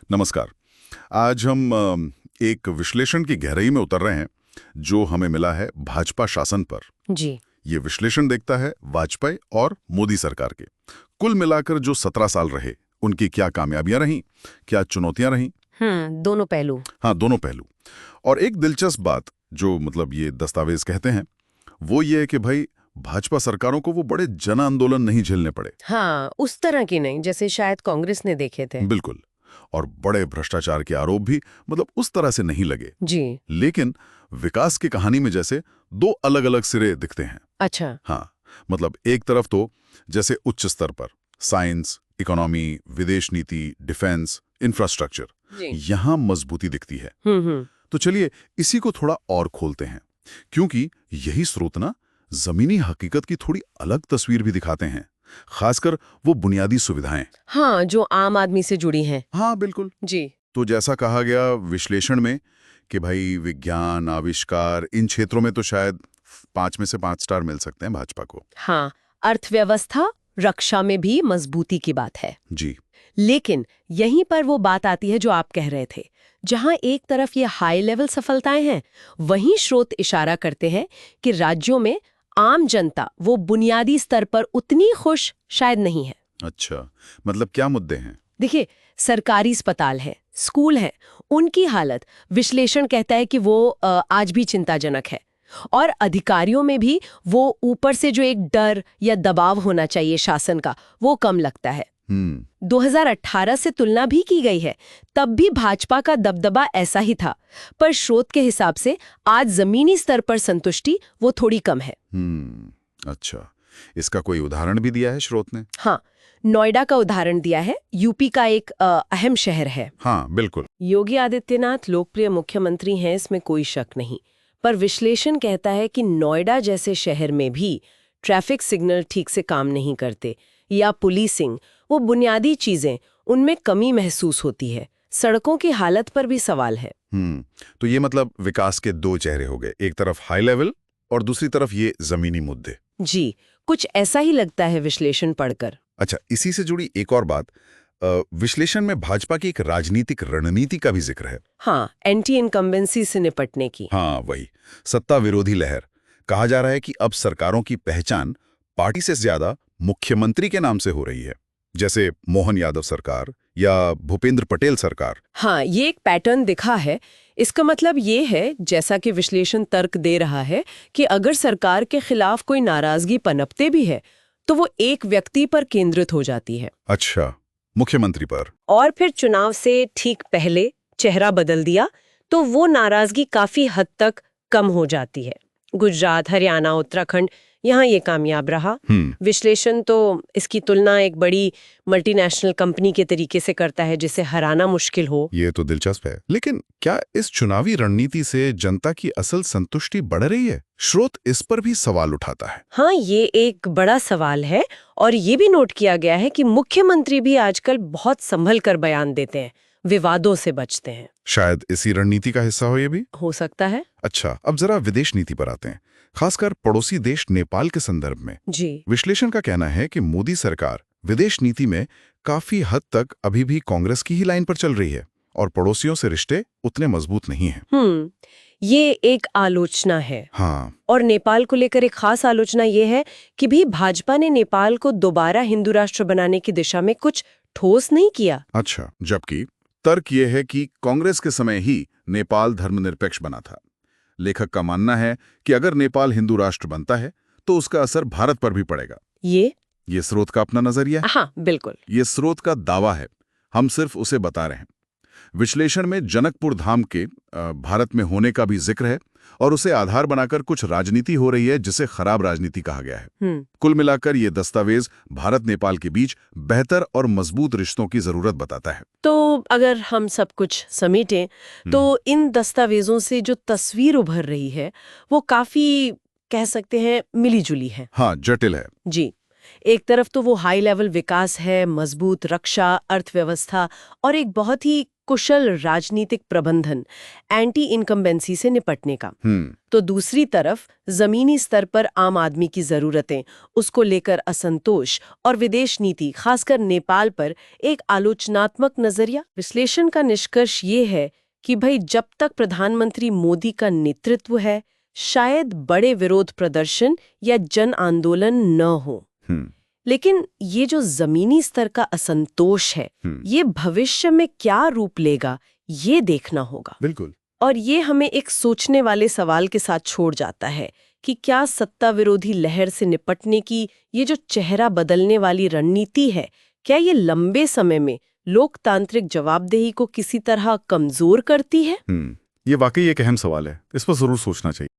नमस्कार। आज हम एक विश्लेषण की गहराई में उतर रहे हैं जो हमें मिला है भाजपा शासन पर। जी। ये विश्लेषण देखता है वाजपेयी और मोदी सरकार के कुल मिलाकर जो 17 साल रहे, उनकी क्या कामयाबियां रहीं, क्या चुनौतियां रहीं। दोनों पहलू। हाँ, दोनों पहलू। और एक दिलचस्प बात जो ये दस्तावेज कहते हैं वो ये है कि भाई भाजपा सरकारों को वो बड़े जन आंदोलन नहीं झेलने पड़े। हाँ, उस तरह की नहीं जैसे शायद कांग्रेस ने देखे थे। बिल्कुल। और बड़े भ्रष्टाचार के आरोप भी उस तरह से नहीं लगे। जी। लेकिन विकास की कहानी में जैसे दो अलग अलग सिरे दिखते हैं। अच्छा। हाँ, एक तरफ तो जैसे उच्च स्तर पर साइंस, इकोनॉमी, विदेश नीति, डिफेंस, इंफ्रास्ट्रक्चर, यहां मजबूती दिखती है। तो चलिए इसी को थोड़ा और खोलते हैं, क्योंकि यही स्रोत ना जमीनी हकीकत की थोड़ी अलग तस्वीर भी दिखाते हैं, खासकर वो बुनियादी सुविधाएं। हाँ, जो आम आदमी से जुड़ी हैं। हाँ बिल्कुल जी। तो जैसा कहा गया विश्लेषण में कि भाई विज्ञान, आविष्कार, इन क्षेत्रों में तो शायद 5 में से 5 स्टार मिल सकते हैं भाजपा को। हाँ, अर्थव्यवस्था, रक्षा में भी मजबूती की बात है। जी। लेकिन यहीं पर वो बात आती है जो आप कह रहे थे, जहां एक तरफ ये हाई लेवल सफलताएं हैं, वहीं स्रोत इशारा करते हैं कि राज्यों में आम जनता वो बुनियादी स्तर पर उतनी खुश शायद नहीं है। अच्छा, क्या मुद्दे हैं? देखिए, सरकारी अस्पताल है, स्कूल है, उनकी हालत विश्लेषण कहता है कि वो आज भी चिंताजनक है। और अधिकारियों में भी वो ऊपर से जो एक डर या दबाव होना चाहिए शासन का, वो कम लगता है। 2018 से तुलना भी की गई है, तब भी भाजपा का दबदबा ऐसा ही था, पर स्रोत के हिसाब से आज जमीनी स्तर पर संतुष्टि वो थोड़ी कम है। अच्छा, इसका कोई उदाहरण भी दिया है स्रोत ने? हाँ, नोएडा का उदाहरण दिया है, यूपी का एक अहम शहर है। हाँ बिल्कुल। योगी आदित्यनाथ लोकप्रिय मुख्यमंत्री हैं, इसमें कोई शक नहीं, पर विश्लेषण कहता है कि नोएडा जैसे शहर में भी ट्रैफिक सिग्नल ठीक से काम नहीं करते, या पुलिसिंग, वो बुनियादी चीजें, उनमें कमी महसूस होती है। सड़कों की हालत पर भी सवाल है। तो ये विकास के दो चेहरे हो गए, एक तरफ हाई लेवल और दूसरी तरफ ये जमीनी मुद्दे। जी, कुछ ऐसा ही लगता है विश्लेषण पढ़कर। अच्छा, इसी से जुड़ी एक और बात, विश्लेषण में भाजपा की एक राजनीतिक रणनीति का भी जिक्र है। हाँ, एंटी इनकम्बेंसी से निपटने की। हाँ वही, सत्ता विरोधी लहर। कहा जा रहा है कि अब सरकारों की पहचान पार्टी से ज्यादा मुख्यमंत्री के नाम से हो रही है, जैसे मोहन यादव सरकार या भूपेंद्र पटेल सरकार। हाँ, ये एक पैटर्न दिखा है। इसका मतलब ये है, जैसा कि विश्लेषण तर्क दे रहा है, कि अगर सरकार के खिलाफ कोई नाराजगी पनपते भी है, तो वो एक व्यक्ति पर केंद्रित हो जाती है। अच्छा, मुख्यमंत्री पर। और फिर चुनाव से ठीक पहले चेहरा बदल दिया तो वो नाराजगी काफी हद तक कम हो जाती है। गुजरात, हरियाणा, उत्तराखंड, यहाँ ये कामयाब रहा। विश्लेषण तो इसकी तुलना एक बड़ी मल्टीनेशनल कंपनी के तरीके से करता है जिसे हराना मुश्किल हो। ये तो दिलचस्प है, लेकिन क्या इस चुनावी रणनीति से जनता की असल संतुष्टि बढ़ रही है? स्रोत इस पर भी सवाल उठाता है। हाँ, ये एक बड़ा सवाल है, और ये भी नोट किया गया है कि मुख्यमंत्री भी आजकल बहुत संभल कर बयान देते हैं, विवादों से बचते हैं। शायद इसी रणनीति का हिस्सा हो ये भी। हो सकता है। अच्छा, अब जरा विदेश नीति पर आते हैं, खासकर पड़ोसी देश नेपाल के संदर्भ में। जी। विश्लेषण का कहना है कि मोदी सरकार विदेश नीति में काफी हद तक अभी भी कांग्रेस की ही लाइन पर चल रही है और पड़ोसियों से रिश्ते उतने मजबूत नहीं हैं। ये एक आलोचना है। हाँ। और नेपाल को लेकर एक खास आलोचना ये है कि भी भाजपा ने नेपाल को दोबारा हिंदू राष्ट्र बनाने की दिशा में कुछ ठोस नहीं किया। अच्छा, जबकि तर्क ये है कि कांग्रेस के समय ही नेपाल धर्मनिरपेक्ष बना था। लेखक का मानना है कि अगर नेपाल हिंदू राष्ट्र बनता है तो उसका असर भारत पर भी पड़ेगा। ये स्रोत का अपना नजरिया है। हाँ बिल्कुल, ये स्रोत का दावा है, हम सिर्फ उसे बता रहे हैं। विश्लेषण में जनकपुर धाम के भारत में होने का भी जिक्र है और उसे आधार बनाकर कुछ राजनीति हो रही है जिसे खराब राजनीति कहा गया है। कुल मिलाकर ये दस्तावेज भारत नेपाल के बीच बेहतर और मजबूत रिश्तों की जरूरत बताता है। तो अगर हम सब कुछ समेटें तो इन दस्तावेजों से जो तस्वीर उभर रही है वो काफी, कह सकते हैं, मिली जुली है। हाँ, जटिल है। जी, एक तरफ तो वो हाई लेवल विकास है, मजबूत रक्षा, अर्थव्यवस्था और एक बहुत ही कुशल राजनीतिक प्रबंधन एंटी इनकम्बेंसी से निपटने का। तो दूसरी तरफ जमीनी स्तर पर आम आदमी की जरूरतें, उसको लेकर असंतोष और विदेश नीति, खासकर नेपाल पर एक आलोचनात्मक नजरिया। विश्लेषण का निष्कर्ष ये है कि भाई जब तक प्रधानमंत्री मोदी का नेतृत्व है, शायद बड़े विरोध प्रदर्शन या जन आंदोलन न हो। लेकिन ये जो जमीनी स्तर का असंतोष है, ये भविष्य में क्या रूप लेगा, ये देखना होगा। बिल्कुल। और ये हमें एक सोचने वाले सवाल के साथ छोड़ जाता है कि क्या सत्ता विरोधी लहर से निपटने की ये जो चेहरा बदलने वाली रणनीति है, क्या ये लंबे समय में लोकतांत्रिक जवाबदेही को किसी तरह कमजोर करती है? ये वाकई एक अहम सवाल है, इस पर जरूर सोचना चाहिए।